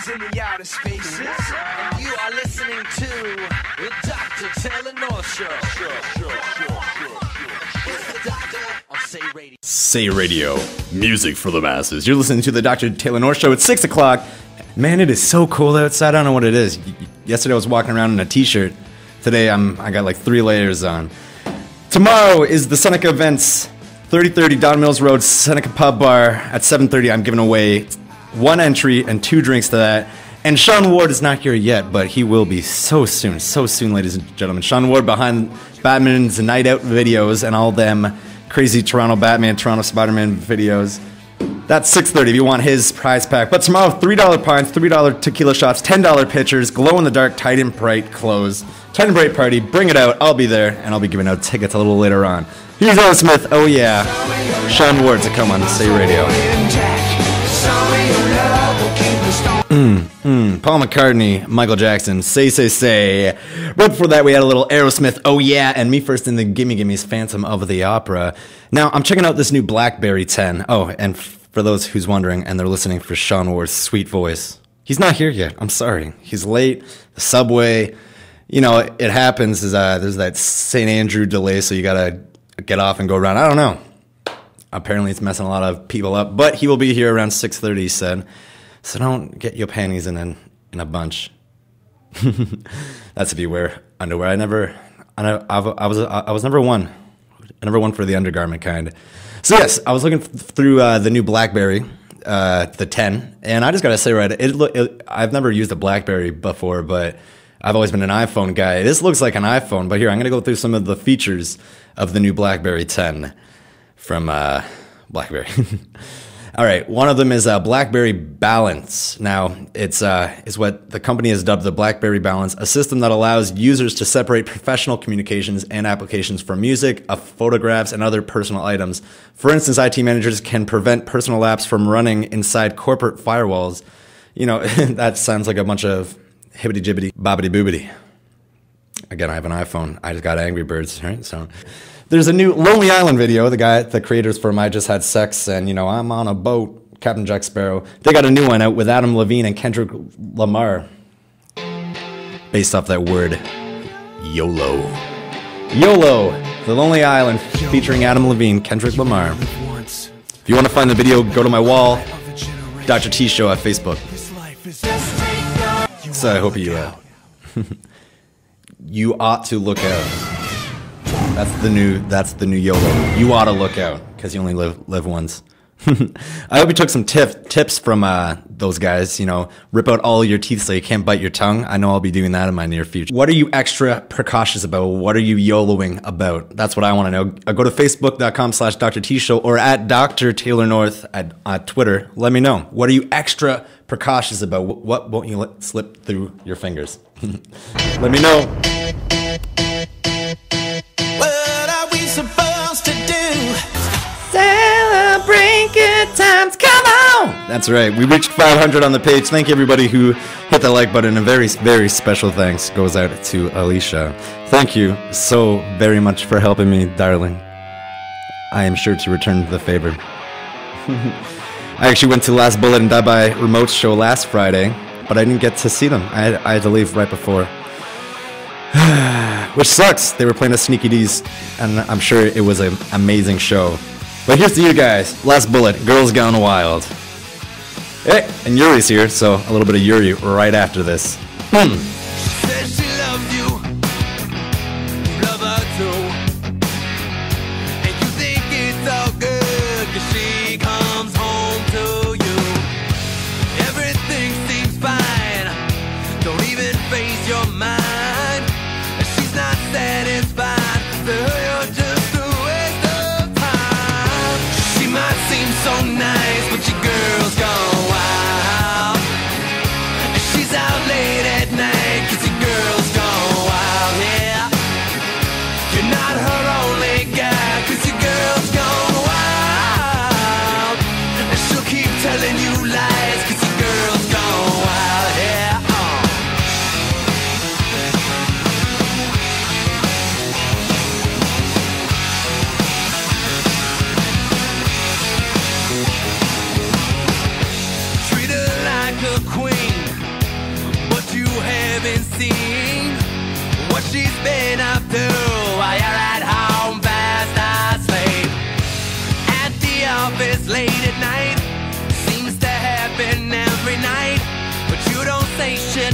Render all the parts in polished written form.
galaxies in the outer spaces. And you are listening to the Dr. Taylor North Show. It's the Doctor on Say Radio. Say Radio, music for the masses. You're listening to the Dr. Taylor North Show at 6 o'clock. Man, it is so cold outside. I don't know what it is. Yesterday I was walking around in a t-shirt. Today I got like 3 layers on. Tomorrow is the Seneca events. 3030 Don Mills Road, Seneca Pub Bar at 7:30. I'm giving away 1 entry and 2 drinks to that. And Shawn Ward is not here yet, but he will be so soon, ladies and gentlemen. Shawn Ward behind Batman's Night Out videos and all them crazy Toronto Batman, Toronto Spider-Man videos. That's 6:30 if you want his prize pack. But tomorrow, $3 pints, $3 tequila shots, $10 pitchers, glow-in-the-dark, tight and bright clothes. Tight and bright party, bring it out. I'll be there, and I'll be giving out tickets a little later on. Here's Aerosmith, oh yeah. Shawn Ward to come on to Say Radio. Paul McCartney, Michael Jackson, say. Right before that, we had a little Aerosmith, oh yeah, and Me First in the Gimme Gimme's Phantom of the Opera. Now, I'm checking out this new BlackBerry 10. Oh, and for those who's wondering, and they're listening for Shawn Ward's sweet voice, he's not here yet. I'm sorry. He's late. The subway, you know, it happens. There's that St. Andrew delay, so you gotta get off and go around. I don't know. Apparently, it's messing a lot of people up, but he will be here around 6:30, he said. So don't get your panties in a bunch. That's if you wear underwear. I was never one. I never one for the undergarment kind. So yes, I was looking through the new BlackBerry, the 10, and I just gotta say, I've never used a BlackBerry before, but I've always been an iPhone guy. This looks like an iPhone, but here I'm gonna go through some of the features of the new BlackBerry 10 from BlackBerry. All right, one of them is BlackBerry Balance. Now, it's what the company has dubbed the BlackBerry Balance, a system that allows users to separate professional communications and applications from music, photographs, and other personal items. For instance, IT managers can prevent personal apps from running inside corporate firewalls. You know, that sounds like a bunch of hibbity-jibbity, bobbity-boobity. Again, I have an iPhone. I just got Angry Birds, right? So there's a new Lonely Island video. The creators from I Just Had Sex and, you know, I'm on a boat, Captain Jack Sparrow. They got a new one out with Adam Levine and Kendrick Lamar. Based off that word, YOLO. YOLO, The Lonely Island, featuring Adam Levine, Kendrick Lamar. If you want to find the video, go to my wall, Dr. T Show at Facebook. So I hope you ought to look out. That's the new YOLO. You ought to look out, because you only live once. I hope you took some tips from those guys. You know, rip out all your teeth so you can't bite your tongue. I know I'll be doing that in my near future. What are you extra precautious about? What are you YOLOing about? That's what I want to know. Go to facebook.com/Dr. T Show or at Dr. Taylor North at Twitter. Let me know. What are you extra precautious about? What won't you let slip through your fingers? Let me know. Celebrate good times, come on! That's right, we reached 500 on the page. Thank you everybody who hit the like button. A very, very special thanks goes out to Alicia. Thank you so very much for helping me, darling. I am sure to return the favor. I actually went to Last Bullet and Die by Remote's show last Friday, but I didn't get to see them. I had to leave right before. Which sucks. They were playing a Sneaky D's, and I'm sure it was an amazing show. But here's to you guys. Last Bullet, Girls Gone Wild. Hey, and Yuri's here, so a little bit of Yuri right after this. Says she loves you, love her too, and you think it's all good 'cause she comes home to you. Everything seems fine, don't even face your mind. She's not satisfied, to her you're just a waste of time. She might seem so nice, but your girl's gone wild. She's out late at night she's been up to while you're at home fast asleep. At the office late at night, seems to happen every night. But you don't say shit,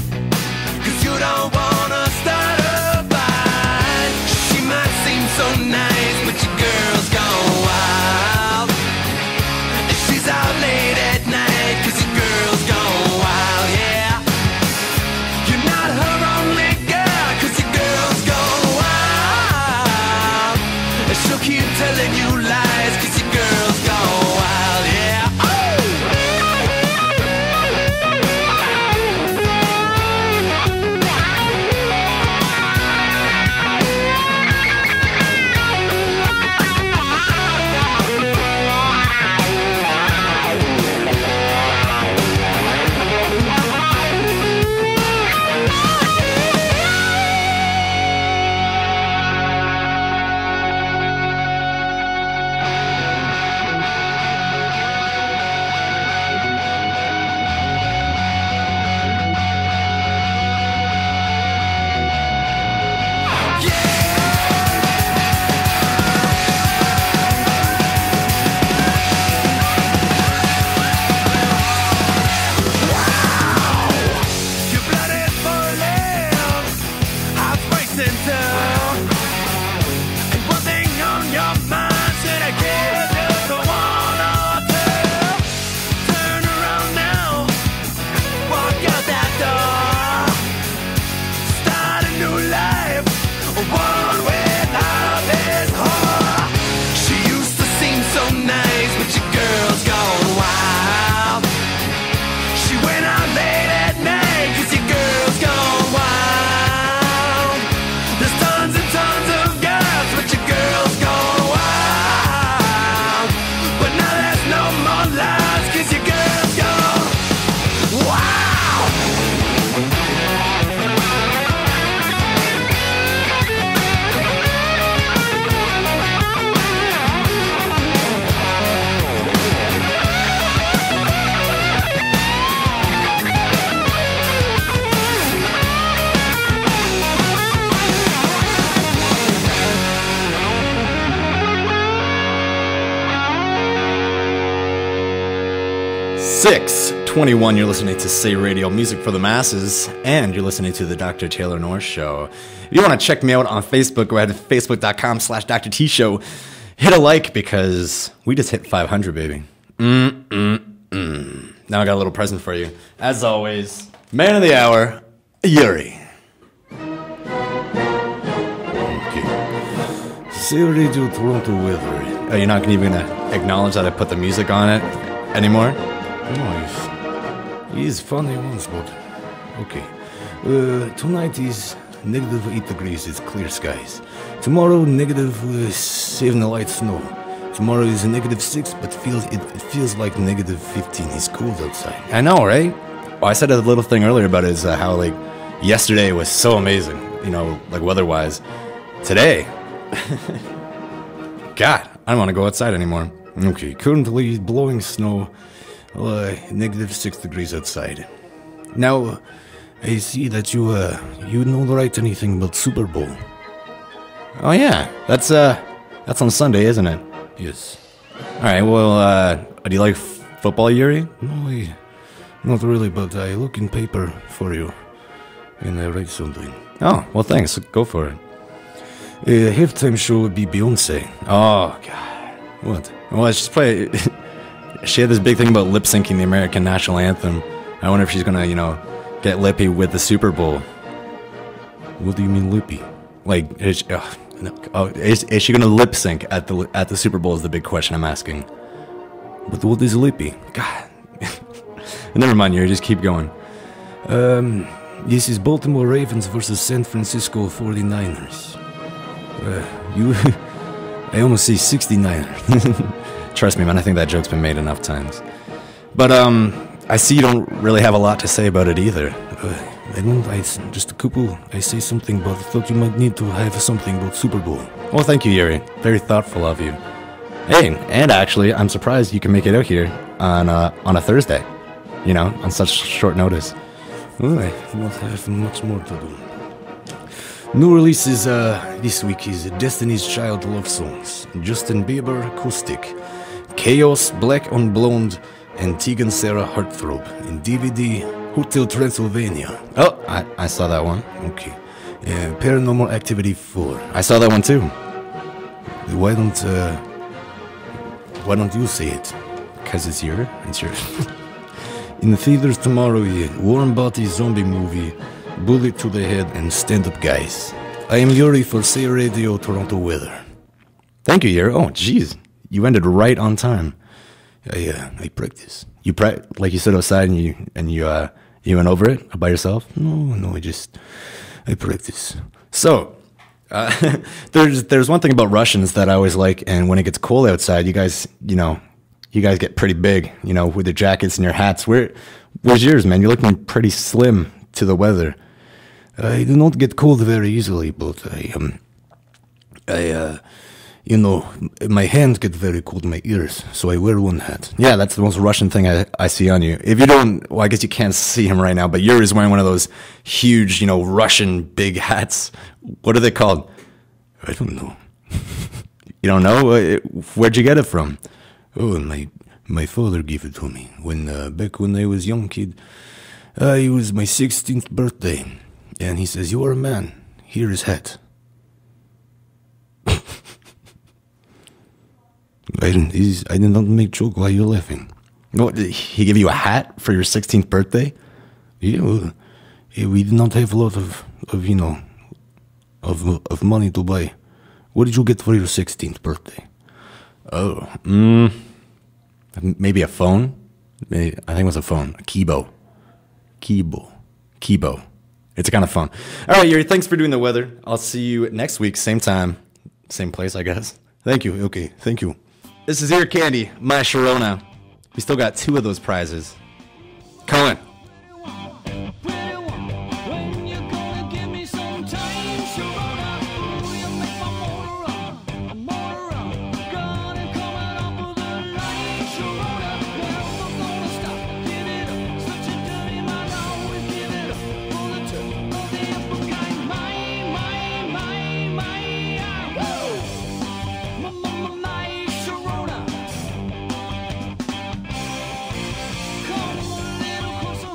cause you don't wanna start a fight. She might seem so nice, but your girl's gone wild. She's out late at night, cause your girl's gone wild, yeah. You're not her only girl, cause your girl's gone wild. And she'll keep telling you lies, cause your girl's gone wild, yeah. .21, you're listening to Say Radio, music for the masses, and you're listening to the Dr. Taylor North Show. If you want to check me out on Facebook, go ahead to facebook.com/Dr. T Show. Hit a like because we just hit 500, baby. Now I got a little present for you. As always, man of the hour, Yuri. Okay. Say Radio Toronto weather. Oh, you're not even going to acknowledge that I put the music on it anymore? Nice. He's funny once, but okay. Tonight is -8 degrees, it's clear skies. Tomorrow, -7 light snow. Tomorrow is -6, but it feels like -15. It's cold outside. I know, right? Well, I said a little thing earlier about it is how, like, yesterday was so amazing, you know, like, weather-wise. Today, God, I don't want to go outside anymore. Okay, currently blowing snow. -6 degrees outside. Now, I see that you don't write anything about Super Bowl. Oh yeah, that's on Sunday, isn't it? Yes. All right. Well, do you like football, Yuri? No, not really. But I look in paper for you, and I write something. Oh, well, thanks. Go for it. Halftime show would be Beyonce. Oh God. What? Well, she's play. She had this big thing about lip syncing the American national anthem. I wonder if she's gonna, get lippy with the Super Bowl. What do you mean lippy? Like, is she gonna lip sync at the Super Bowl? Is the big question I'm asking. But what is lippy? God, never mind. You just keep going. This is Baltimore Ravens versus San Francisco 49ers. I almost say 69ers. Trust me, man, I think that joke's been made enough times. But, I see you don't really have a lot to say about it either. Just a couple, I say something, but I thought you might need to have something about Super Bowl. Well, thank you, Yuri. Very thoughtful of you. Hey, and actually, I'm surprised you can make it out here on a Thursday, on such short notice. I don't have much more to do. New releases this week is Destiny's Child Love Songs, Justin Bieber Acoustic, Chaos Black on Blonde, and Tegan Sarah Heartthrob. In DVD, Hotel Transylvania. Oh, I saw that one. Okay. Paranormal Activity 4. I saw that one too. Why don't you say it? Cause it's yours. In the theaters tomorrow, Warren Beatty's zombie movie, Bullet to the Head, and Stand Up Guys. I am Yuri for Say Radio Toronto Weather. Thank you, Yuri. Oh, jeez. You ended right on time. I practice. You like you stood outside and you went over it by yourself? No, I practice. So, there's one thing about Russians that I always like, and when it gets cold outside, you guys get pretty big, with your jackets and your hats. Where's yours, man? You're looking pretty slim to the weather. I do not get cold very easily, but my hands get very cold in my ears, so I wear one hat. Yeah, that's the most Russian thing I see on you. If you don't, well, I guess you can't see him right now, but Yuri's wearing one of those huge, Russian big hats. What are they called? I don't know. You don't know? Where'd you get it from? Oh, my father gave it to me back when I was a young kid. It was my 16th birthday, and he says, "You are a man. Here is hat." I did not make joke while you're laughing. No, did he give you a hat for your 16th birthday? Yeah, well, we did not have a lot of money to buy. What did you get for your 16th birthday? Oh, maybe a phone? I think it was a phone. A Kibo. It's a kind of phone. All right, Yuri, thanks for doing the weather. I'll see you next week, same time, same place, I guess. Thank you. Okay, thank you. This is Ear Candy, my Sharona. We still got 2 of those prizes. Colin. Come a little closer.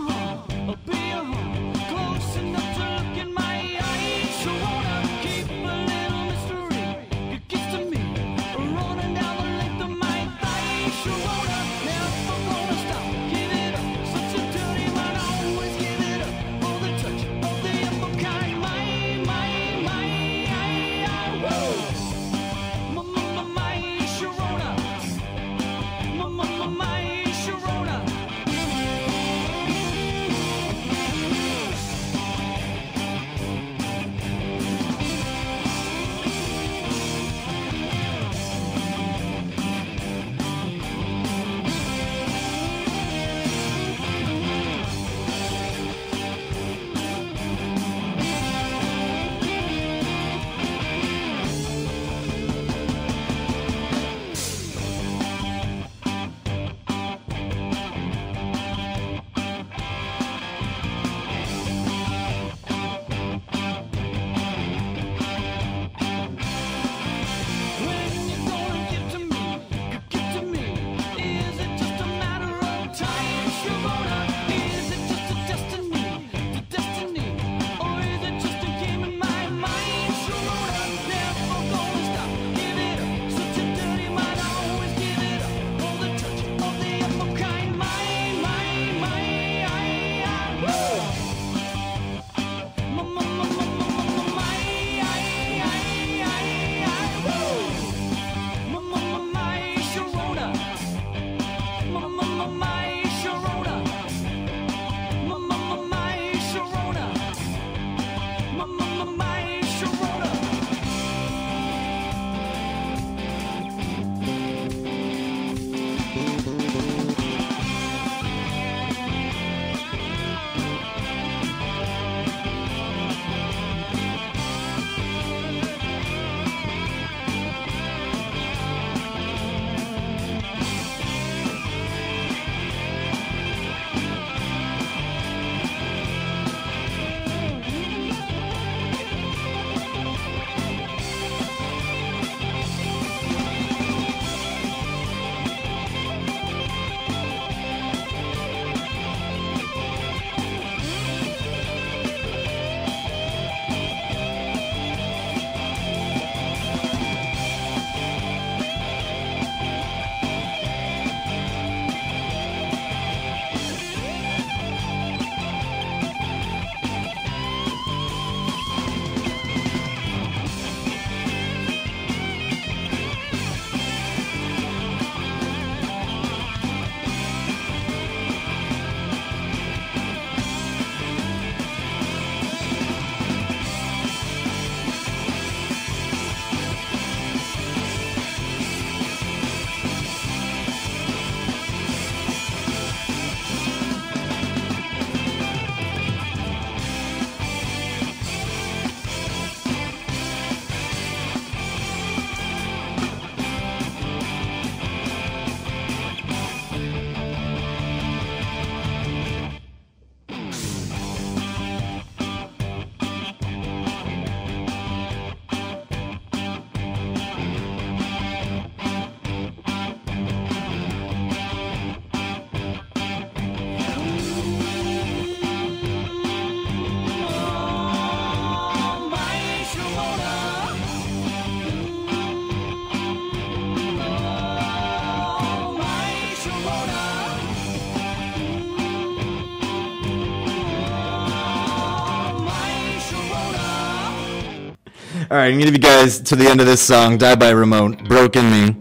right, I'm gonna give you guys to the end of this song, Die by Remote, Broken Me.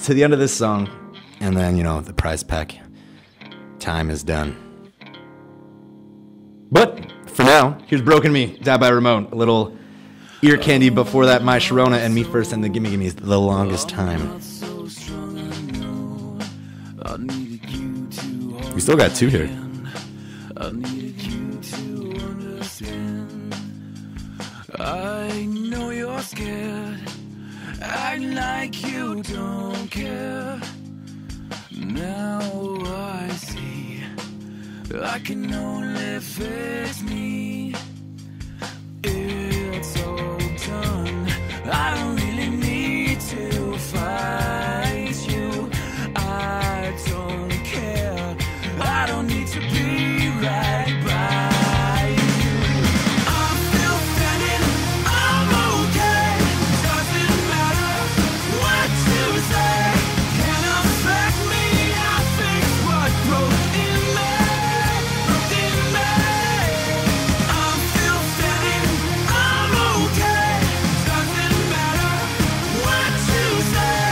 To the end of this song, and then, you know, the prize pack time is done. But for now, here's Broken Me, Die by Remote. A little ear candy before that, My Sharona and Me First and the Gimme Gimme's The Longest Time. We still got two here. I needed you to understand. I know you're scared. Act like you don't care. Now I see I can only face me. It's all done. I don't really need to fight you. I don't care. I don't need to be right by you. I'm still standing. I'm okay. Doesn't matter what you say. Can't affect me. I fix what broke in me. Broke in me. I'm still standing. I'm okay. Doesn't matter what you say.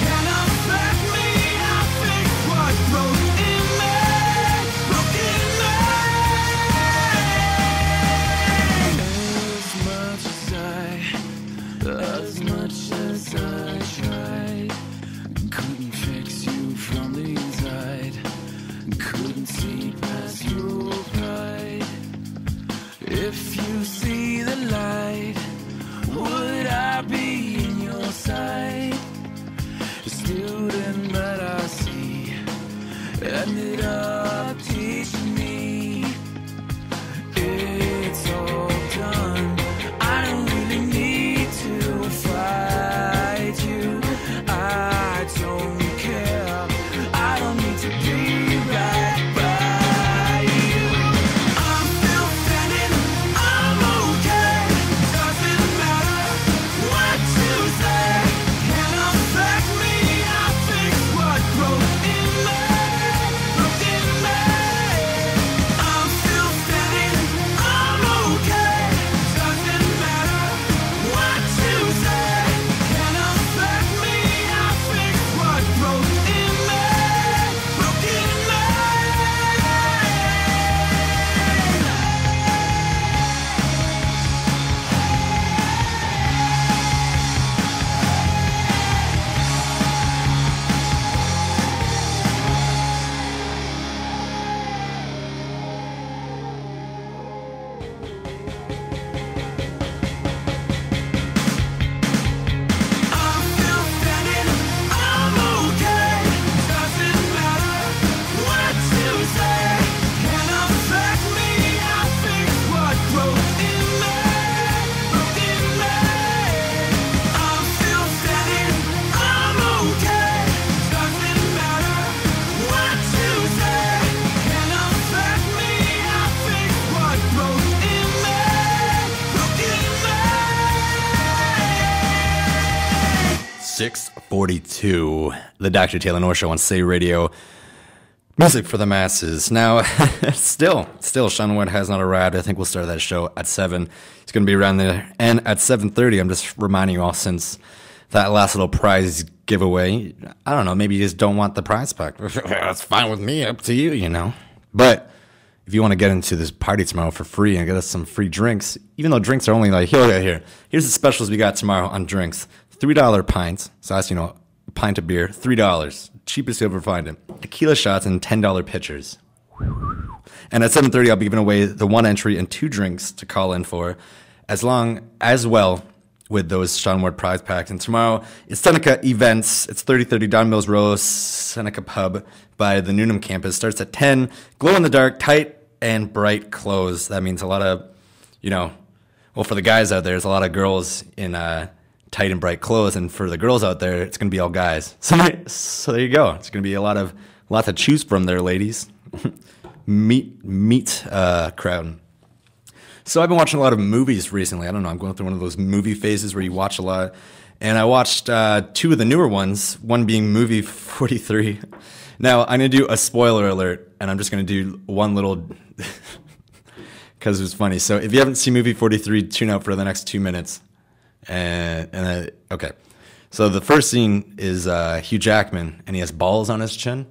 Can't affect me. I fix what broke in me. Broke in me. As much as I tried, couldn't fix you from the inside. Couldn't see past your pride. If you see the light, would I be in your sight? The student that I see ended up teaching me. It's all done. I don't really need to fight you. I don't care. I don't need to be right by you. I'm still standing. I'm okay. Doesn't matter what you say. Can't affect me. I fix what broke in me. Broke in me. I'm still standing. I'm okay. Doesn't matter what you say. Can't affect me. I fix what broke in me. Broke in me. 6:42, the Dr. Taylor North Show on Say Radio. Music for the masses. Now, still, Shawn Ward has not arrived. I think we'll start that show at 7. He's going to be around there. And at 7:30, I'm just reminding you all, since that last little prize giveaway, I don't know, maybe you just don't want the prize pack. That's fine with me, up to you, you know. But if you want to get into this party tomorrow for free and get us some free drinks, even though drinks are only like, here's the specials we got tomorrow on drinks. $3 pints, so that's, you know, a pint of beer, $3. Cheapest you ever find it. Tequila shots and $10 pitchers. And at 7:30, I'll be giving away the 1 entry and 2 drinks to call in for, as well with those Shawn Ward prize packs. And tomorrow, it's Seneca Events. It's 3030 Don Mills Road, Seneca Pub by the Newnham campus. Starts at 10. Glow in the dark, tight and bright clothes. That means a lot of, you know, well, for the guys out there, there's a lot of girls in tight and bright clothes, and for the girls out there, it's going to be all guys. So there you go. It's going to be a lot to choose from there, ladies. meet crowd. So I've been watching a lot of movies recently. I don't know. I'm going through one of those movie phases where you watch a lot. And I watched 2 of the newer ones, one being movie 43. Now, I'm going to do a spoiler alert, and I'm just going to do one little because it was funny. So if you haven't seen movie 43, tune out for the next 2 minutes. Okay. So the first scene is Hugh Jackman, and he has balls on his chin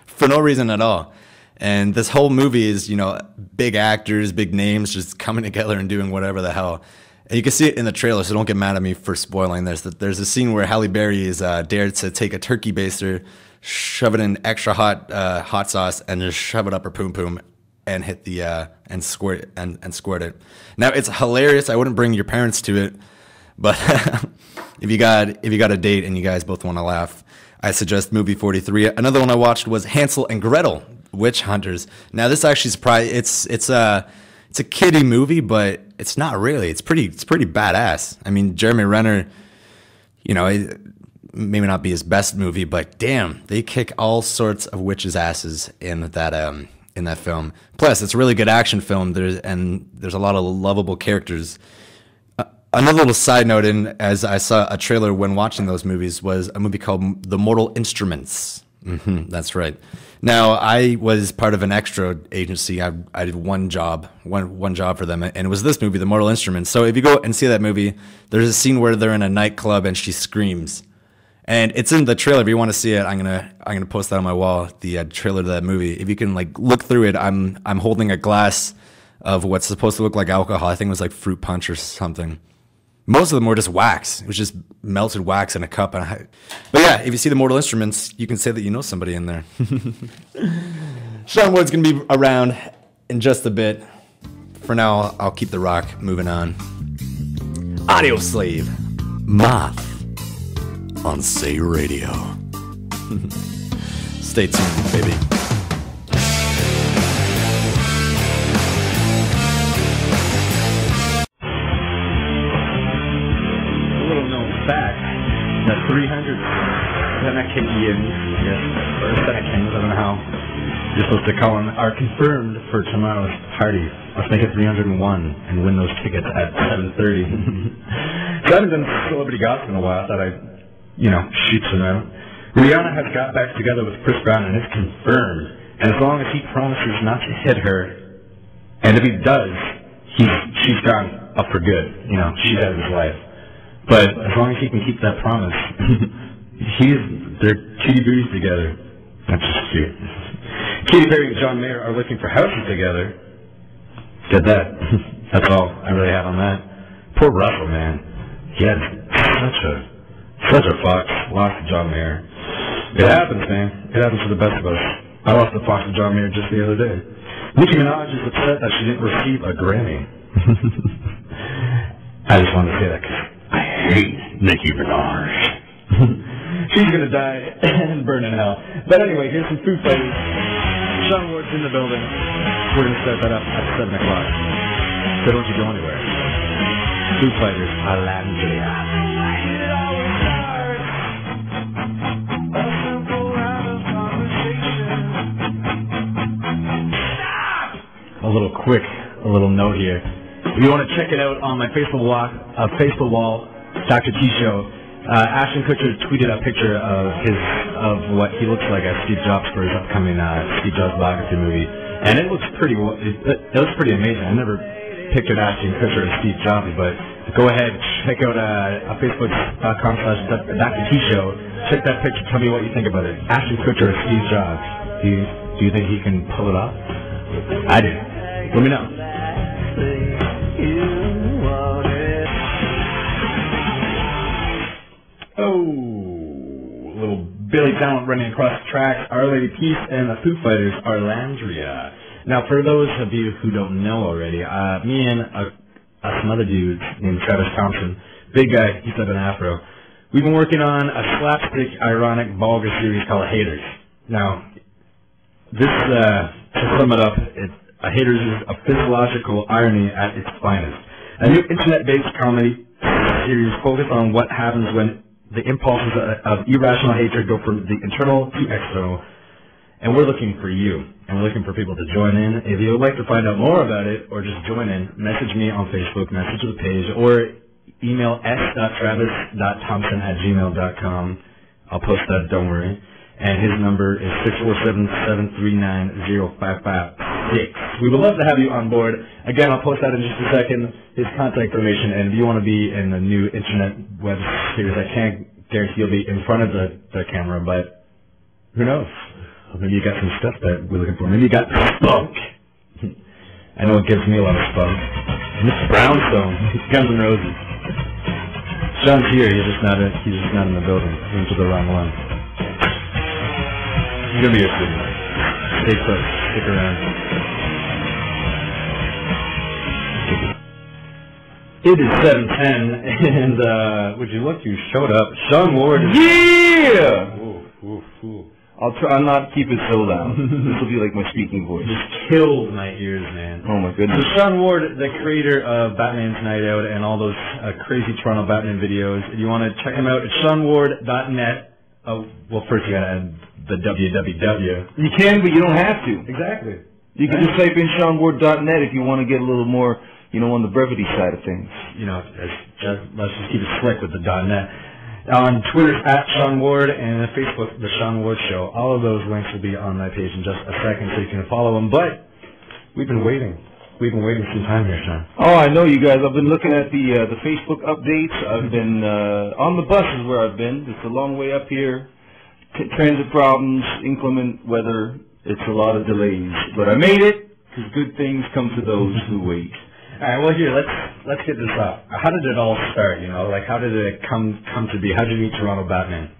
for no reason at all. And this whole movie is, you know, big actors, big names just coming together and doing whatever the hell. And you can see it in the trailer, so don't get mad at me for spoiling this. There's a scene where Halle Berry is dared to take a turkey baster, shove it in extra hot sauce, and just shove it up her poom poom and hit the and squirt it. Now it's hilarious. I wouldn't bring your parents to it, but if you got a date and you guys both want to laugh, I suggest movie 43. Another one I watched was Hansel and Gretel, Witch Hunters. Now this actually it's a kiddie movie, but it's not really. It's pretty badass. I mean, Jeremy Renner, you know, it maybe not be his best movie, but damn, they kick all sorts of witches' asses in that film. Plus, it's a really good action film. There's a lot of lovable characters. Another little side note, as I saw a trailer when watching those movies, was a movie called The Mortal Instruments. That's right. Now, I was part of an extra agency. I did one job for them, and it was this movie, The Mortal Instruments. So if you go and see that movie, there's a scene where they're in a nightclub and she screams, and it's in the trailer. If you want to see it, I'm gonna post that on my wall. The trailer to that movie. If you can like look through it, I'm holding a glass of what's supposed to look like alcohol. I think it was like fruit punch or something. Most of them were just wax. It was just melted wax in a cup. But yeah, if you see The Mortal Instruments, you can say that you know somebody in there. Shawn Ward's going to be around in just a bit. For now, I'll keep the rock moving on. Audio Slave. Moth. On Say Radio. Stay tuned, baby. The 300 Senekinians, yes, or Senekins, I don't know how you're supposed to call them, are confirmed for tomorrow's party. Let's make it 301 and win those tickets at 7:30. So I haven't done celebrity gossip in a while. I thought I'd, shoot some out. Rihanna has got back together with Chris Brown and it's confirmed. And as long as he promises not to hit her, and if he does, she's gone up for good. She's out of his life. But as long as he can keep that promise, they're kitty booties together. That's just cute. Katy Perry and John Mayer are looking for houses together. Did that. That's all I really have on that. Poor Russell, man. He had such a fox. Lost to John Mayer. It happens, man. It happens to the best of us. I lost the fox to John Mayer just the other day. Nicki Minaj is upset that she didn't receive a Grammy. I just wanted to say that because I hate Nicki Minaj. She's gonna die and burn in hell. But anyway, here's some Foo Fighters. Shawn Ward's in the building. We're gonna start that up at 7 o'clock. So don't you go anywhere. Foo Fighters, Alandria. A little note here. If you want to check it out on my Facebook wall, Dr. T Show, Ashton Kutcher tweeted a picture of what he looks like as Steve Jobs for his upcoming Steve Jobs biography movie, and it looks pretty. It looks pretty amazing. I never pictured Ashton Kutcher as Steve Jobs, but go ahead, check out Facebook.com/Dr. T Show. Check that picture. Tell me what you think about it. Ashton Kutcher as Steve Jobs. Do you think he can pull it off? I do. Let me know. Oh, little Billy Talent running across the tracks, Our Lady Peace, and the Foo Fighters, Arlandria. Now, for those of you who don't know already, me and some other dudes named Travis Thompson, big guy, he's got an afro, we've been working on a slapstick, ironic, vulgar series called Haters. Now, this, to sum it up, Haters is a physiological irony at its finest. A new internet-based comedy series focused on what happens when the impulses of irrational hatred go from the internal to external. And we're looking for you. And we're looking for people to join in. If you would like to find out more about it or just join in, message me on Facebook, message the page, or email s.travis.thompson@gmail.com. I'll post that, don't worry. And his number is 647-739-055. We would love to have you on board. Again, I'll post that in just a second, his contact information, and if you want to be in the new internet web series, I can't guarantee you'll be in front of the camera, but who knows? Maybe you got some stuff that we're looking for. Maybe you got spunk. I know it gives me a lot of spunk. Mr. Brownstone, Guns N' Roses. Sean's here, he's just not in the building. He went to the wrong one. He's gonna be here soon. Stay put, stick around. It is 7:10, and would you look, you showed up. Shawn Ward. Yeah! Ooh, ooh. I'll not keep it so loud. This will be like my speaking voice. Just killed my ears, man. Oh my goodness. So Shawn Ward, the creator of Batman's Night Out and all those crazy Toronto Batman videos, if you want to check him out, it's ShawnWard.net. Oh, well, first you gotta add the www. You can, but you don't have to. Exactly. You can just type in ShawnWard.net if you want to get a little more, on the brevity side of things. Let's just keep it slick with the .net. On Twitter, at Shawn Ward, and on Facebook, The Shawn Ward Show. All of those links will be on my page in just a second, so you can follow them. But we've been waiting. We've been waiting some time here, Shawn. Oh, I know you guys. I've been looking at the Facebook updates. I've been on the bus is where I've been. It's a long way up here. Transit problems, inclement weather. It's a lot of delays. But I made it, because good things come to those who wait. All right, well, here, let's get this up. How did it all start, how did it come to be? How did you meet Toronto Batman?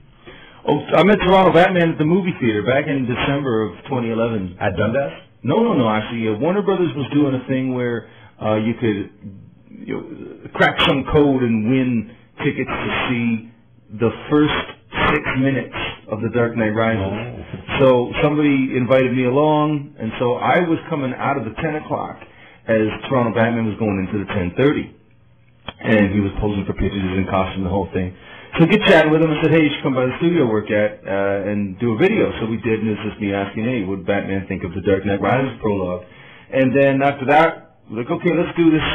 Oh, I met Toronto Batman at the movie theater back in December of 2011. At Dundas? No, actually, Warner Brothers was doing a thing where you could crack some code and win tickets to see the first 6 minutes of The Dark Knight Rises. Oh. So somebody invited me along, and so I was coming out of the 10 o'clock as Toronto Batman was going into the 10:30. And he was posing for pictures and costume, the whole thing. So I get chatting with him and said, hey, you should come by the studio work at and do a video. So we did, and it was just me asking, hey, what did Batman think of the Dark Knight Rises prologue? And then after that, we're like, okay, let's do this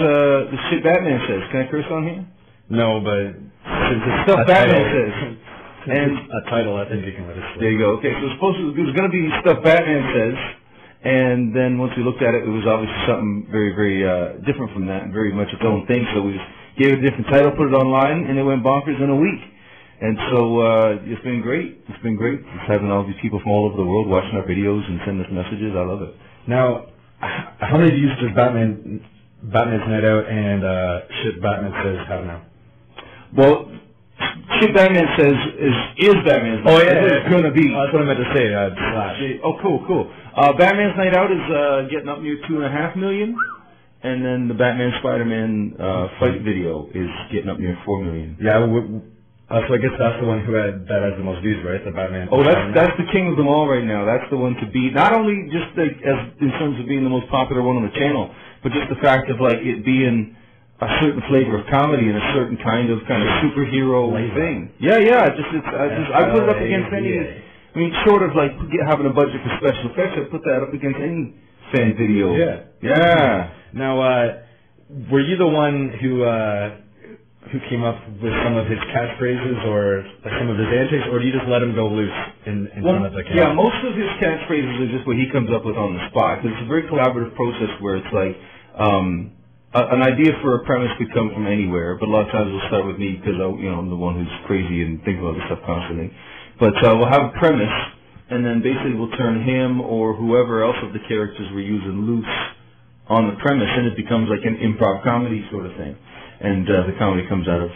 shit Batman says. Can I curse on here? No, but since it's stuff Batman says. And a title, I think you can let us. There you go. Okay, so it was going to be stuff Batman says. And then once we looked at it, it was obviously something very, very different from that, and very much its own thing. So we just gave it a different title, put it online, and it went bonkers in a week. And so it's been great. It's been great. Just having all these people from all over the world watching our videos and sending us messages. I love it. Now, how many views does Batman's Night Out and Shit Batman Says have now? Well, Shit Batman Says is Batman's Night Out. Oh, yeah. It's going to be. That's what I meant to say. Oh, cool. Batman's Night Out is getting up near 2.5 million, and then the Batman Spider-Man fight video is getting up near 4 million. Yeah, so I guess that's the one that has the most views, right? The Batman. Oh, that's the king of them all right now. That's the one to beat. Not only just as in terms of being the most popular one on the channel, but just the fact of it being a certain flavor of comedy and a certain kind of superhero thing. Yeah. I put it up against any. I mean, short of having a budget for special effects, I'd put that up against any fan video. Yeah. Now, were you the one who came up with some of his catchphrases or some of his antics, or do you just let him go loose in front of the camera? Yeah, most of his catchphrases are just what he comes up with on the spot. Because it's a very collaborative process where it's an idea for a premise could come from anywhere, but a lot of times it'll start with me because I'm the one who's crazy and thinks about this stuff constantly. But we'll have a premise, and then basically we'll turn him or whoever else of the characters we're using loose on the premise, and it becomes like an improv comedy sort of thing. And the comedy comes out of,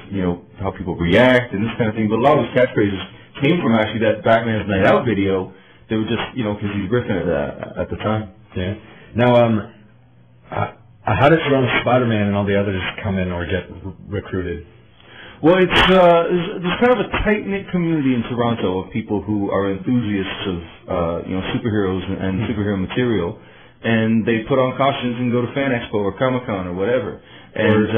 how people react and this kind of thing. But a lot of those catchphrases came from actually that Batman's Night Out video. They were just, because he's riffing at the time. Yeah. Now, how did Toronto Spider-Man and all the others come in or get recruited? Well, there's kind of a tight-knit community in Toronto of people who are enthusiasts of, superheroes and superhero material, and they put on costumes and go to Fan Expo or Comic-Con or whatever. And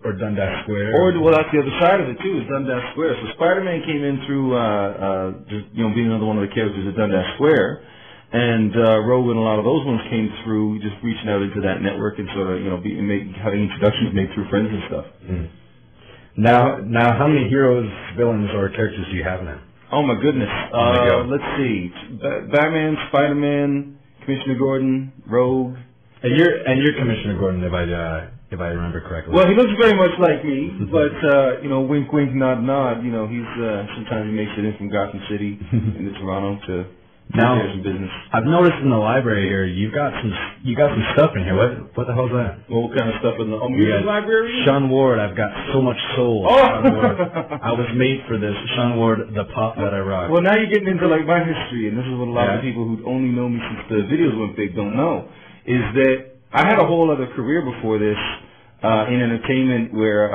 or Dundas Square. Well, that's the other side of it too, is Dundas Square. So Spider-Man came in through, being another one of the characters at Dundas Square, and Rogue and a lot of those ones came through just reaching out into that network and sort of, having introductions made through friends and stuff. Mm. Now, how many heroes, villains, or characters do you have now? Oh my goodness! Let's see: Batman, Spider-Man, Commissioner Gordon, Rogue. And you're Commissioner Gordon, if I remember correctly. Well, he looks very much like me, but you know, wink, wink, nod, nod. You know, he's sometimes he makes it in from Gotham City into Toronto to now some business. I've noticed in the library here you got some stuff in here. What the hell's that? Well, what kind of stuff in the music library? Shawn Ward, I've got so much soul. Oh! Shawn Ward. I was made for this. Shawn Ward, the pop that I rock. Well, now you're getting into like my history, and this is what a lot of people who only know me since the videos went big don't know, is that I had a whole other career before this in entertainment where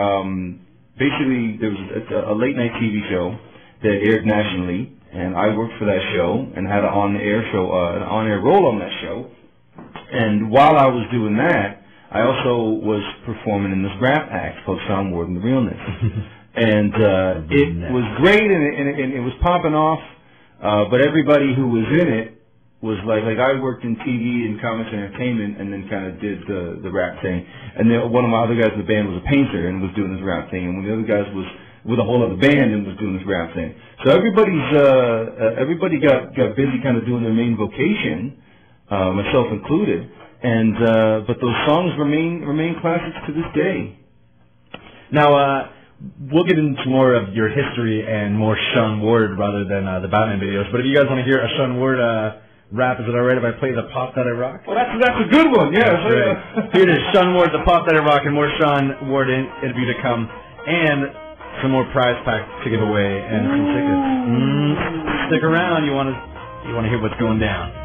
basically there was a late night TV show that aired nationally, and I worked for that show and had an on-air role on that show. And while I was doing that, I also was performing in this rap act called Shawn Ward and the Realness. And it was great, and it was popping off, but everybody who was in it was like I worked in TV and comics and entertainment, and then kind of did the rap thing. And then one of my other guys in the band was a painter and was doing this rap thing, and one of the other guys was with a whole other band and was doing this rap thing. So everybody got busy kind of doing their main vocation, myself included. And but those songs remain classics to this day. Now we'll get into more of your history and more Shawn Ward rather than the Batman videos. But if you guys want to hear a Shawn Ward rap, is it alright if I play the pop that I rock? Well, that's a good one. Yeah. That's right. Here it is, Shawn Ward, the pop that I rock, and more Shawn Ward interview to come, and some more prize packs to give away and some tickets. Stick around. You want to hear what's going down.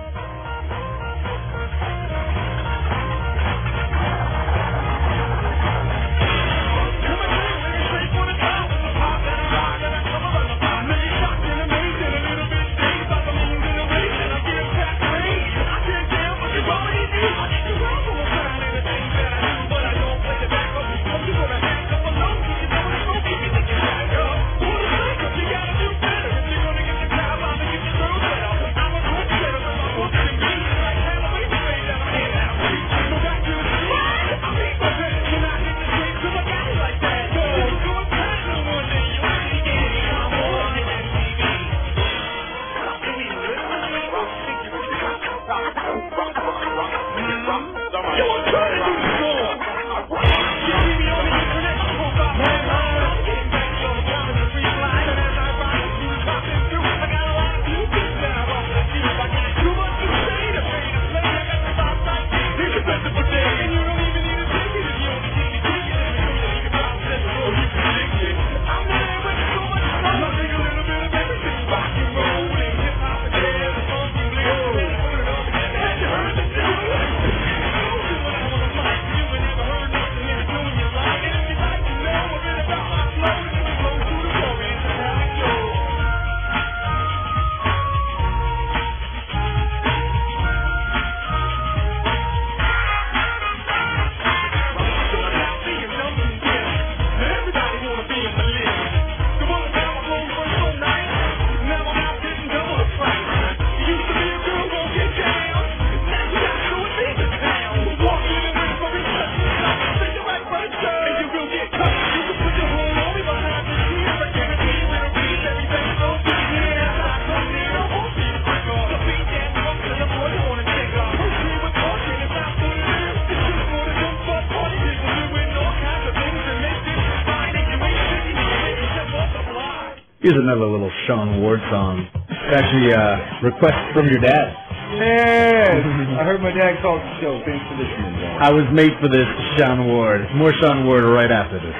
Here's another little Shawn Ward song. It's actually a request from your dad. Yes! I heard my dad call the show. Thanks for listening, Dad. I was made for this, Shawn Ward. More Shawn Ward right after this.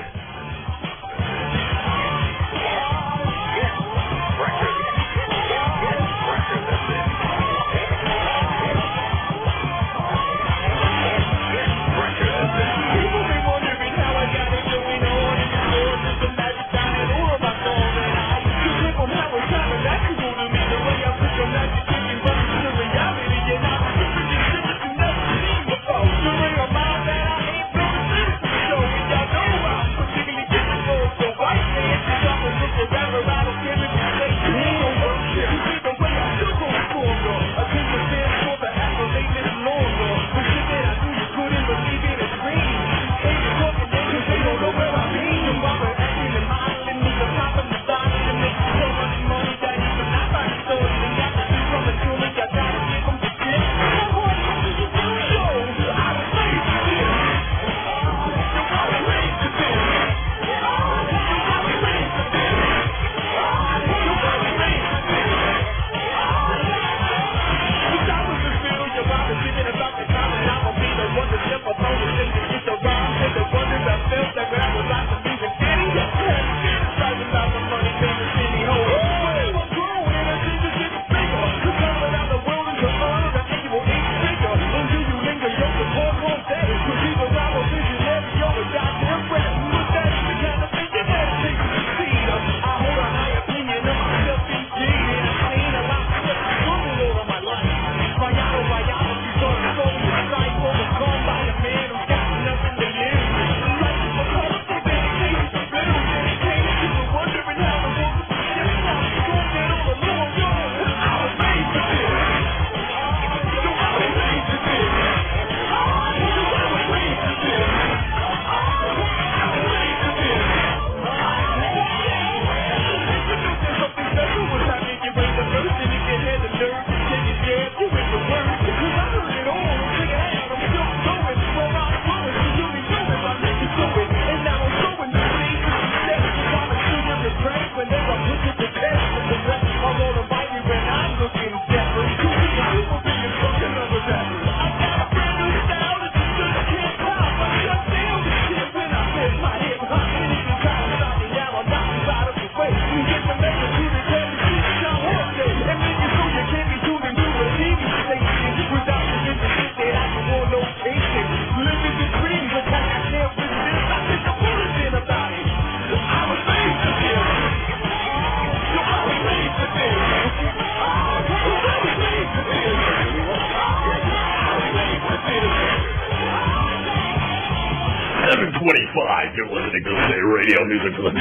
7:25. You're listening to Say Radio Music for the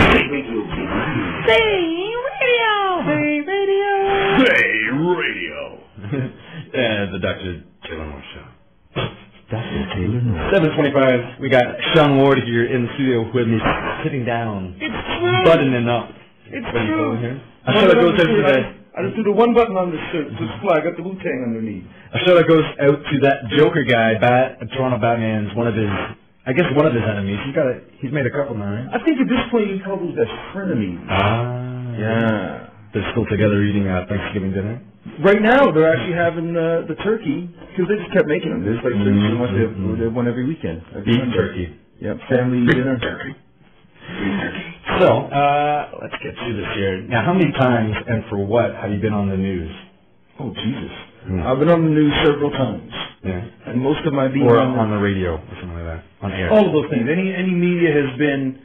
Say Radio. The Dr. Taylor Moore Show. Dr. Taylor Moore. 7:25. We got Shawn Ward here in the studio with me, sitting down, buttoning up. It's true. I show that goes out to that. I just do the one button on the shirt. Just fly. I got the Wu-Tang underneath. I show that goes out to that Joker guy. Toronto Batman's one of his enemies. He's made a couple now, right? I think at this point you call those best frenemies. Yeah. They're still together eating Thanksgiving dinner. Right now they're actually having the turkey because they just kept making them. There's like turkey so much. They have one every weekend. Beef turkey. Yep. Family dinner. So, let's get through this here. Now, how many times and for what have you been on the news? Oh, Jesus. I've been on the news several times. Yeah. And most of my being or on the radio or something like that, on air. All of those things. Any media has been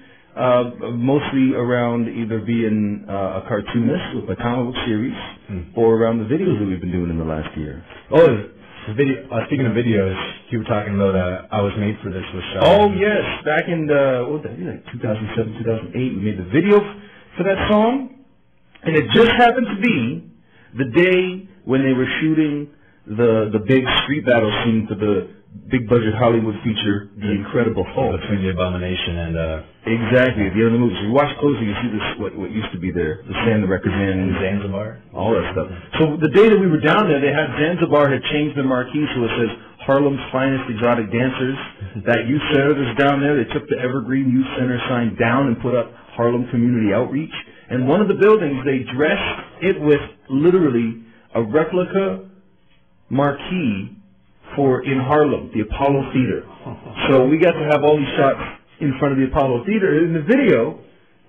mostly around either being a cartoonist with my comic book series or around the videos that we've been doing in the last year. Oh, speaking of videos, you were talking about I Was Made for This with Shawn. Oh, yes. Back in, what was that, like 2007, 2008, we made the video for that song. And it just happened to be the day when they were shooting the big street battle scene for the big budget Hollywood feature, The Incredible Hulk. Between the Abomination and... Exactly, at the end of the movie. So you watch closely, you see this what used to be there, the Stand the Record Man. And Zanzibar. All that stuff. So the day that we were down there, they had Zanzibar had changed the marquee so it says Harlem's Finest Exotic Dancers. That youth center that's down there, they took the Evergreen Youth Center sign down and put up Harlem Community Outreach. And one of the buildings, they dressed it with literally a replica marquee for in Harlem, the Apollo Theater. So we got to have all these shots in front of the Apollo Theater. In the video,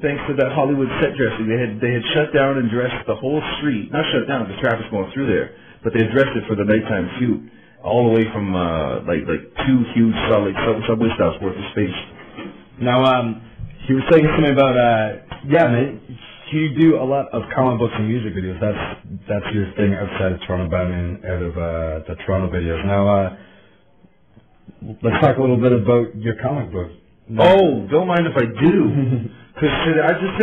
thanks to that Hollywood set dressing, they had shut down and dressed the whole street. Not shut down, because traffic's going through there, but they dressed it for the nighttime shoot, all the way from like two huge solid subway stops worth of space. Now, he was saying something about man, you do a lot of comic books and music videos. That's your thing outside of Toronto Batman, out of the Toronto videos. Now, let's talk a little bit about your comic book. Oh, don't mind if I do. Because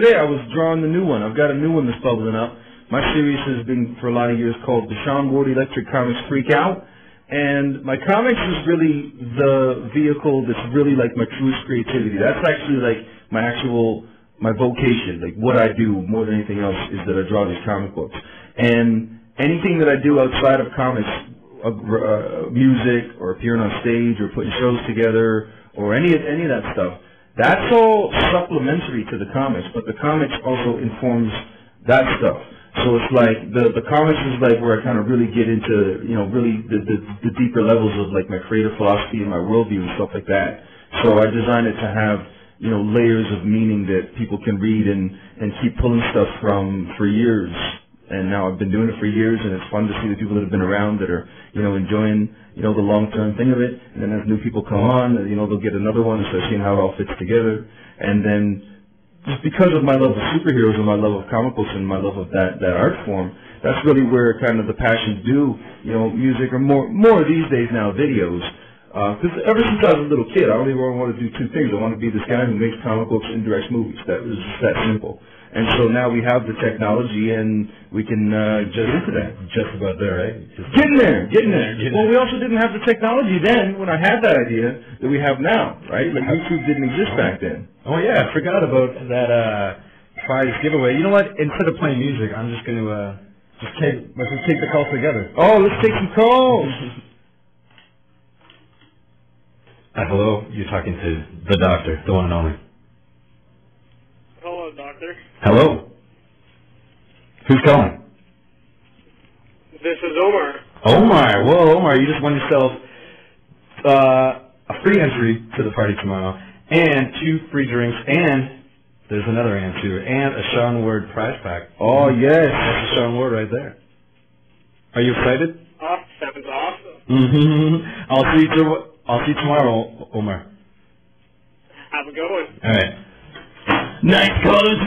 today I was drawing the new one. I've got a new one that's bubbling up. My series has been for a lot of years called the Shawn Ward Electric Comics Freak Out. And my comics is really the vehicle that's really like my truest creativity. That's actually like my vocation, like what I do more than anything else is that I draw these comic books. And anything that I do outside of comics, music or appearing on stage or putting shows together or any of that stuff, that's all supplementary to the comics, but the comics also informs that stuff. So it's like the comics is like where I kind of really get into, really the deeper levels of like my creative philosophy and my worldview and stuff like that. So I designed it to have, layers of meaning that people can read and keep pulling stuff from for years. And now I've been doing it for years, and it's fun to see the people that have been around that are, enjoying, the long-term thing of it. And then as new people come on, they'll get another one and start seeing how it all fits together. And then just because of my love of superheroes and my love of comic books and my love of that art form, that's really where kind of the passions do, music or more these days now, videos. Because ever since I was a little kid, I only want to do two things. I want to be this guy who makes comic books and directs movies. That was just that simple. And so now we have the technology, and we can get into that. Just about there, right? Getting there. Well, we also didn't have the technology then when I had that idea that we have now, right? Like YouTube didn't exist back then. Oh yeah, I forgot about that prize giveaway. You know what? Instead of playing music, I'm just going to let's just take the calls together. Oh, let's take some calls. Hello, you're talking to the doctor, the one and only. Hello, doctor. Hello. Who's calling? This is Omar. Omar. Whoa, Omar, you just won yourself a free entry to the party tomorrow, and 2 free drinks, and there's another answer, and a Shawn Ward prize pack. Oh, yes. That's a Shawn Ward right there. Are you excited? Sounds awesome. I'll see you tomorrow, Omar. Have a good one. All right. Nice callers.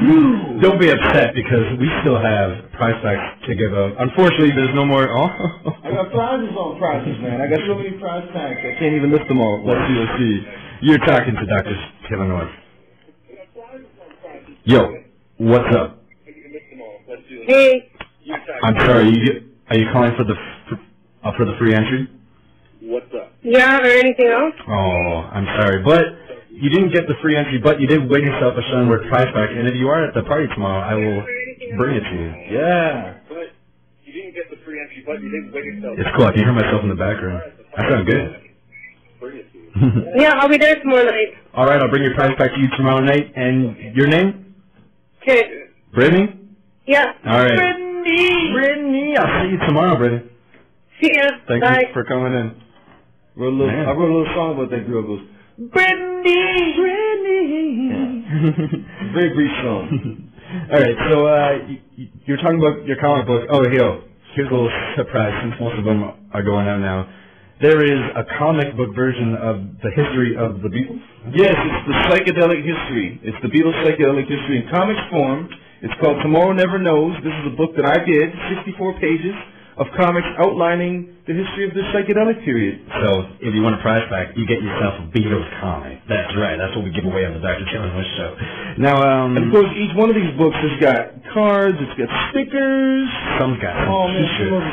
Don't be upset because we still have prize packs to give out. Unfortunately, there's no more. I got prizes on prizes, man. I got so many prize packs, I can't even list them all. Let's see. You're talking to Dr. Taylor North. Yo, what's up? Hey. I'm sorry, are you calling for the free entry? What's up? Yeah, or anything else? Oh, I'm sorry, but you didn't get the free entry, but you did win yourself a Shawn Ward prize pack, and if you are at the party tomorrow, I will bring it to you. Yeah. But you didn't get the free entry, but you didn't win yourself. It's cool. I can hear myself in the background. I sound good. Yeah, I'll be there tomorrow night. All right, I'll bring your prize back to you tomorrow night. And your name? Okay. Brittany? Yeah. All right. Brittany! I'll see you tomorrow, Brittany. See ya. Thank Bye. you for coming in. I wrote a little song about that girl. Goes, Brittany! Yeah. Very brief song. All right, so you're talking about your comic book. Oh, here's a little surprise since most of them are going out now. There is a comic book version of the history of the Beatles. Yes, it's the psychedelic history. It's the Beatles' psychedelic history in comics form. It's called Tomorrow Never Knows. This is a book that I did, 64 pages of comics outlining the history of the psychedelic period. So if you want a prize pack, you get yourself a Beatles comic. That's right. That's what we give away on the Dr. Taylor North show. Now, and of course, each one of these books has got cards. It's got stickers. Some's got some t-shirts.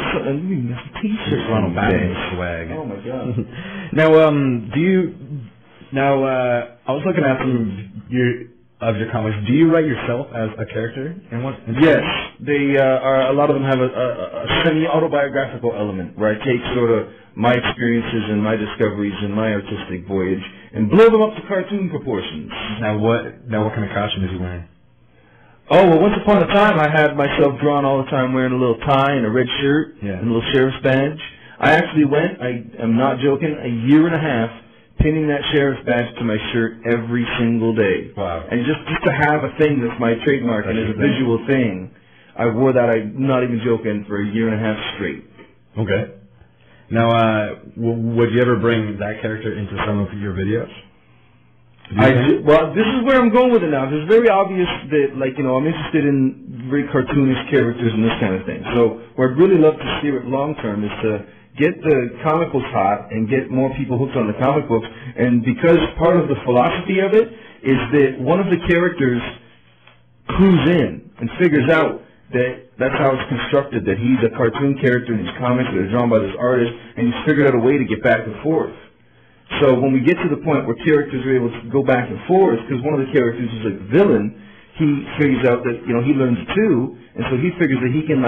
T-shirts. Ronald Batman swag. Oh my God. Now, I was looking at some of your comics. Do you write yourself as a character in one? Yes, they are. A lot of them have a semi-autobiographical element where I take sort of my experiences and my discoveries and my artistic voyage and blow them up to cartoon proportions. Now what kind of costume is he wearing? Oh, well, once upon a time, I had myself drawn all the time wearing a little tie and a red shirt and a little sheriff's badge. I actually went, I am not joking, a year and a half pinning that sheriff's badge to my shirt every single day. Wow. And just to have a thing that's my trademark and is a visual thing, I wore that, I'm not even joking, for a year and a half straight. Okay. Now, would you ever bring that character into some of your videos? Well, this is where I'm going with it now. It's very obvious that, I'm interested in very cartoonish characters and this kind of thing. So where I'd really love to steer it long term is to get the comic books hot and get more people hooked on the comic books. And because part of the philosophy of it is that one of the characters clues in and figures out that that's how it's constructed, that he's a cartoon character in these comics that are drawn by this artist, and he's figured out a way to get back and forth. So when we get to the point where characters are able to go back and forth, because one of the characters is like the villain, he figures out that, he learns too, and so he figures that he can,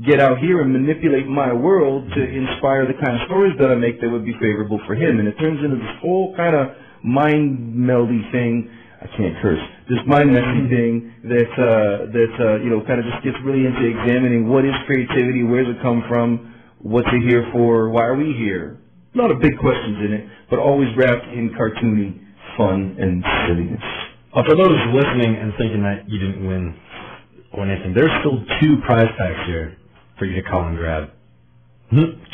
get out here and manipulate my world to inspire the kind of stories that I make that would be favorable for him. And it turns into this whole kind of mind-meldy thing. I can't curse. This mind-messy thing that kind of just gets really into examining what is creativity, where does it come from, what's it here for, why are we here? A lot of big questions in it, but always wrapped in cartoony fun and silliness. For those listening and thinking that you didn't win or anything, there's still 2 prize packs here for you to call and grab.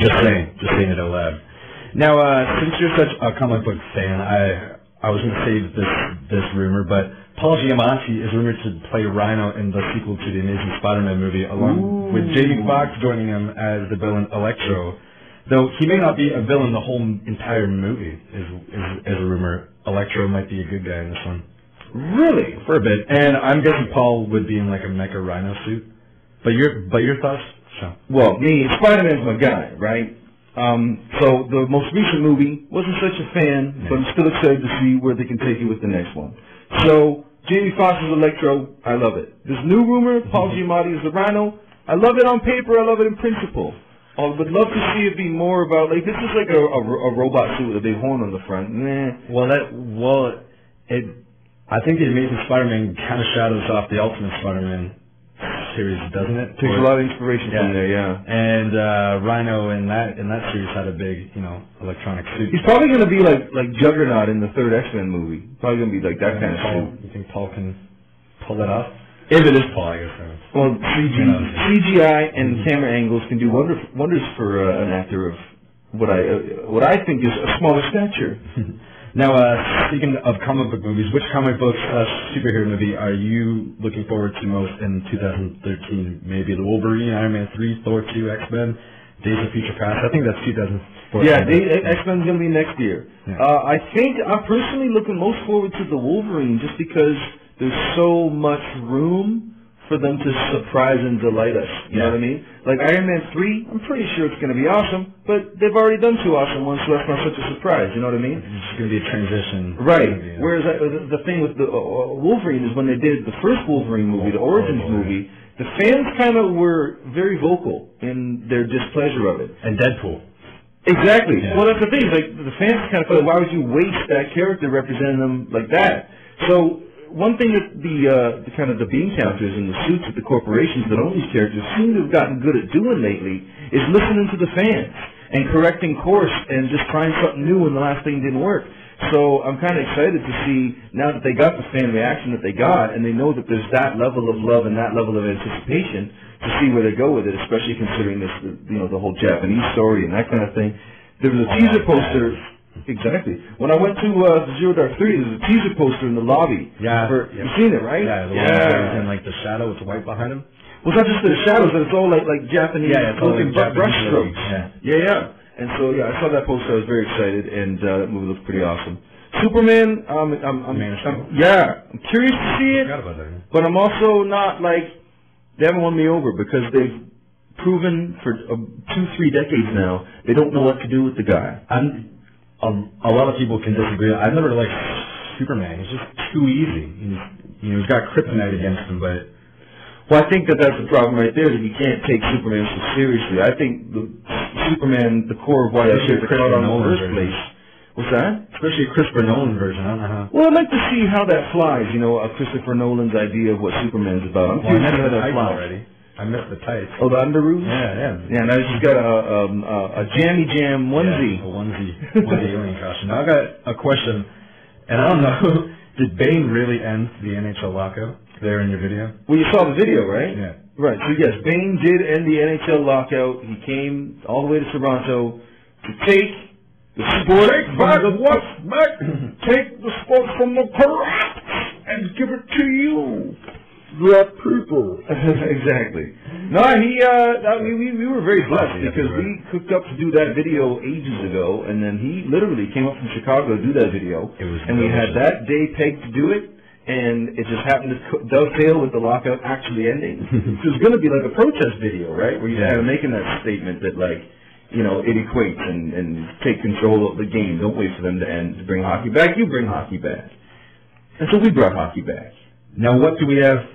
Just saying it out loud. Now, since you're such a comic book fan, I was going to save this rumor, but Paul Giamatti is rumored to play Rhino in the sequel to the Amazing Spider-Man movie, along with Jamie Foxx joining him as the villain Electro. Though he may not be a villain the whole entire movie, is a rumor. Electro might be a good guy in this one. Really? For a bit. And I'm guessing Paul would be in a mecha Rhino suit. But your thoughts? Shawn? Well, Spider-Man's my guy, right? So the most recent movie, wasn't such a fan, but I'm still excited to see where they can take it with the next one. So Jamie Foxx's Electro, I love it. This new rumor, Paul Giamatti is the Rhino, I love it on paper, I love it in principle. I would love to see it be more about, this is like a robot suit with a big horn on the front. I think the Amazing Spider-Man kind of shadows off the Ultimate Spider-Man series, doesn't it? Takes a lot of inspiration from there, yeah. And Rhino in that series had a big, electronic suit. He's probably going to be like Juggernaut in the third X-Men movie. Probably going to be like that kind of suit. You think Paul can pull that off? If it is Paul, I guess. Well, CGI and camera angles can do wonders for an actor of what I think is a smaller stature. Now, speaking of comic book movies, which comic book superhero movie are you looking forward to most in 2013? Maybe the Wolverine, Iron Man 3, Thor 2, X-Men, Days of Future Past. I think that's 2014. Yeah, X-Men's going to be next year. Yeah. I think I'm personally looking most forward to the Wolverine just because there's so much room for them to surprise and delight us. You know what I mean? Like Iron Man 3, I'm pretty sure it's going to be awesome, but they've already done 2 awesome ones, so that's not such a surprise. You know what I mean? It's going to be a transition. Right. Whereas the thing with the Wolverine is when they did the first Wolverine movie, the Origins movie, the fans kind of were very vocal in their displeasure of it. And Deadpool. Exactly. Yeah. Well, that's the thing. Like the fans kind of felt, why would you waste that character representing them like that? So one thing that the kind of the bean counters and the suits at the corporations that own these characters seem to have gotten good at doing lately is listening to the fans and correcting course and just trying something new when the last thing didn't work. So I'm kind of excited to see, now that they got the fan reaction that they got, and they know that there's that level of love and that level of anticipation, to see where they go with it, especially considering this, you know, the whole Japanese story and that kind of thing. There was a teaser poster. Exactly. When I went to Zero Dark 3, there was a teaser poster in the lobby. Yeah. You've seen it, right? Yeah. The one in like the shadow with the white behind him. Well, it's not just the shadows, but it's all like Japanese looking brush strokes. Yeah. And so, I saw that poster. I was very excited, and that movie looks pretty awesome. Superman, I'm curious to see it, but I'm also not like, they haven't won me over because they've proven for 2-3 decades now they don't know what to do with the guy. A lot of people can disagree. I've never liked Superman. He's just too easy. He's got kryptonite against him, but... Well, I think that's the problem right there, that you can't take Superman so seriously. I think Superman, the core of why that character caught on in the first place. What's that? Especially a Christopher Nolan version. I don't know how. Well, I'd like to see how that flies, Christopher Nolan's idea of what Superman's about. I'm curious how that flies. Already. I missed the tights. Oh, the underoos? Yeah. Yeah, now she's got a jammy jam onesie. Yeah, a onesie alien costume. Now I got a question, and I don't know, did Bane really end the NHL lockout there in your video? Well, you saw the video, right? Yeah. Right, so yes, Bane did end the NHL lockout. He came all the way to Toronto to take the sport take the sport from the corrupt and give it to you. The people. Exactly. No, we were very blessed because we cooked up to do that video ages ago, and then he literally came up from Chicago to do that video, and we had that day pegged to do it, and it just happened to dovetail with the lockout actually ending. So it was going to be like a protest video, right, where you're kind of making that statement that, like, it equates and take control of the game. Don't wait for them to end. To bring hockey back, you bring hockey back. And so we brought hockey back. Now, what do we have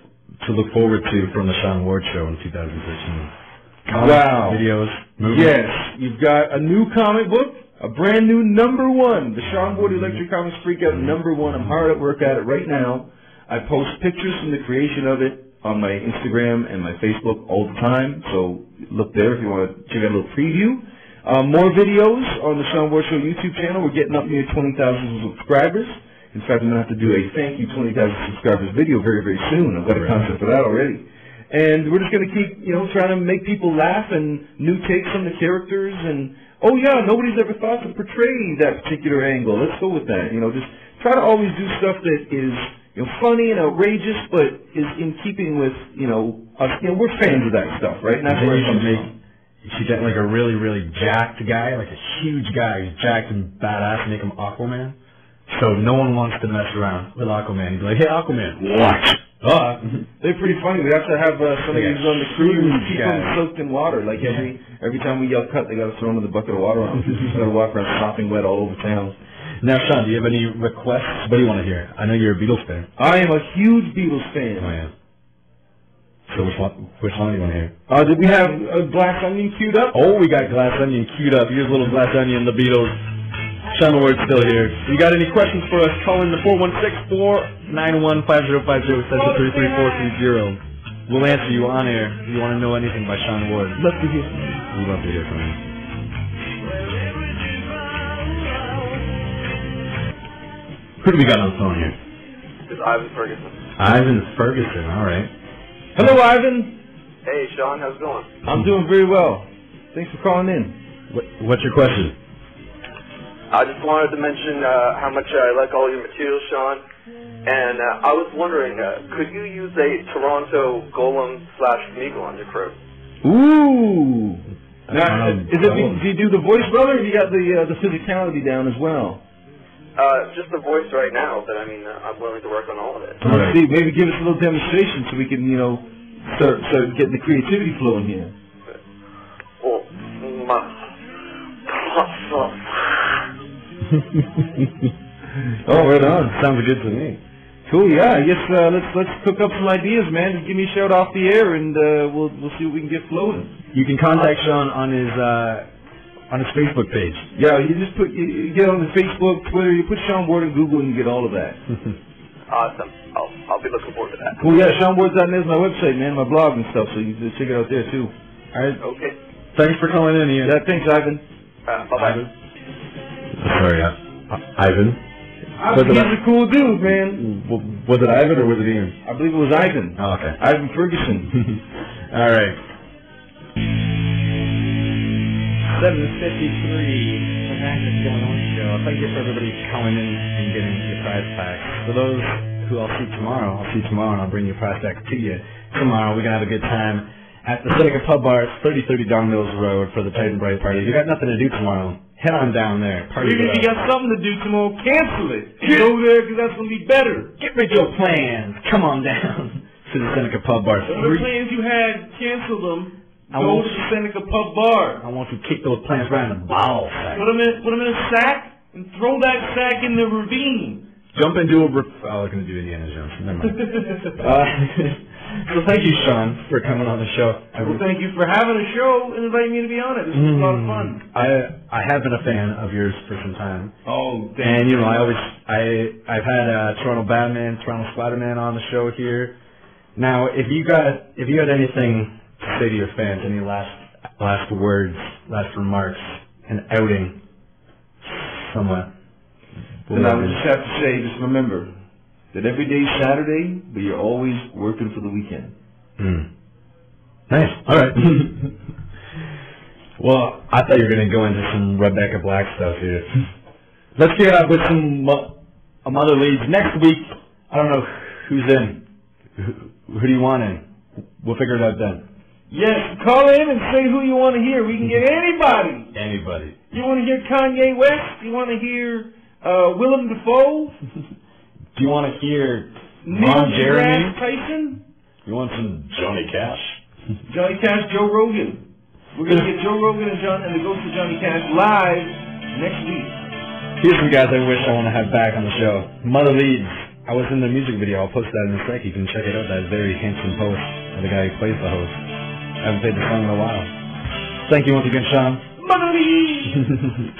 to look forward to from the Shawn Ward show in 2013? Wow. Videos, movies? Yes. You've got a new comic book, a brand new #1. The Shawn Ward Electric Comics Freakout #1. I'm hard at work at it right now. I post pictures from the creation of it on my Instagram and my Facebook all the time, so look there if you want to check out a little preview. More videos on the Shawn Ward Show YouTube channel. We're getting up near 20,000 subscribers. In fact, I'm going to have to do a thank you 20,000 subscribers video very, very soon. I've got a concept for that already. And we're just going to keep, trying to make people laugh and new takes on the characters. And, oh yeah, nobody's ever thought to portray that particular angle. Let's go with that. Just try to always do stuff that is, funny and outrageous, but is in keeping with, us. We're fans of that stuff, right? And that's where you should get like a really, really jacked guy, like a huge guy who's jacked and badass, and make him Aquaman. So no one wants to mess around with Aquaman. He'd be like, hey, Aquaman, what? They're pretty funny. We have to have some of these on the crew to keep them soaked in water. Like every time we yell cut, they got to throw them in the bucket of water on them. Just got to walk around sopping wet all over town. Now, Shawn, do you have any requests? What do you want to hear? I know you're a Beatles fan. I am a huge Beatles fan. Oh, yeah. So which one do you want to hear? Did we have Glass Onion queued up? Oh, we got Glass Onion queued up. Here's a little Glass Onion, the Beatles. Shawn Ward's still here. You got any questions for us? Call in the 416-491-5050, extension 33430. We'll answer you on air if you want to know anything by Shawn Ward. Love to hear from you. We'd love to hear from you. Who do we got on the phone here? It's Ivan Ferguson. Ivan Ferguson, all right. Hello, Ivan. Hey, Shawn, how's it going? I'm doing very well. Thanks for calling in. What's your question? I just wanted to mention how much I like all your material, Shawn. And I was wondering, could you use a Toronto Gollum /Smeagol on your crew? Ooh, Now, do you do the voice, brother, or you got the physicality down as well? Just the voice right now, but I mean, I'm willing to work on all of it. Let's see, maybe give us a little demonstration so we can, you know, start getting the creativity flowing here. Well, oh, right on. Sounds good to me. Cool, yeah. I guess let's cook up some ideas, man. Just give me a shout off the air, and we'll see what we can get floating. You can contact Shawn on his Facebook page. Yeah, you just you get on the Facebook, Twitter. You put Shawn Ward in Google, and you get all of that. Awesome. I'll be looking forward to that. Cool, yeah. ShawnWard.net is my website, man. My blog and stuff. So you can check it out there too. All right. Okay. Thanks for calling in, Ian. Yeah, thanks, Ivan. Bye-bye. Sorry, Ivan. He's a cool dude, man. Was it Ivan or was it Ian? I believe it was Ivan. Oh, okay. Ivan Ferguson. All right. 7:53. We're back to the Illinois show. Thank you for everybody calling in and getting your prize packs. For those who I'll see tomorrow, and I'll bring your prize pack to you tomorrow. We're gonna have a good time at the Seneca Pub Bar, 3030 Don Mills Road for the Titan Bright Party. If you got nothing to do tomorrow, head on down there. Party. Even if you got something to do tomorrow, cancel it. Go there because that's gonna be better. Get rid of your plans. Come on down to the Seneca Pub Bar. Whatever plans you had, cancel them. Go to the Seneca Pub Bar. I want you to kick those plans right in the ball sack. Put them in a sack and throw that sack in the ravine. Jump into a... I was going to do Indiana Jones. Never mind. So thank you, Shawn, for coming on the show. Well, thank you for having a show and inviting me to be on it. This was a lot of fun. I have been a fan of yours for some time. Oh, and you know, I've had Toronto Batman, Toronto Spider-Man on the show here. Now, if you got anything to say to your fans, any last words, last remarks, an outing, somewhat. Then I would just have to say, just remember that every day's Saturday, but you're always working for the weekend. Nice. All right. Well, I thought you were going to go into some Rebecca Black stuff here. Let's get up with some other leads. Next week, I don't know who's in. Who do you want in? We'll figure it out then. Yes, call in and say who you want to hear. We can get anybody. Anybody. You want to hear Kanye West? You want to hear Willem Dafoe? Do you want to hear Neil Jeremy? deGrasse Tyson? You want some Johnny Cash? Johnny Cash, Joe Rogan. We're going to get Joe Rogan and the Ghost of Johnny Cash live next week. Here's some guys I wish I want to have back on the show. Mother Leeds. I was in the music video. I'll post that in a sec. You can check it out. That very handsome post of the guy who plays the host. I haven't played the song in a while. Thank you once again, Shawn. Mother Leeds!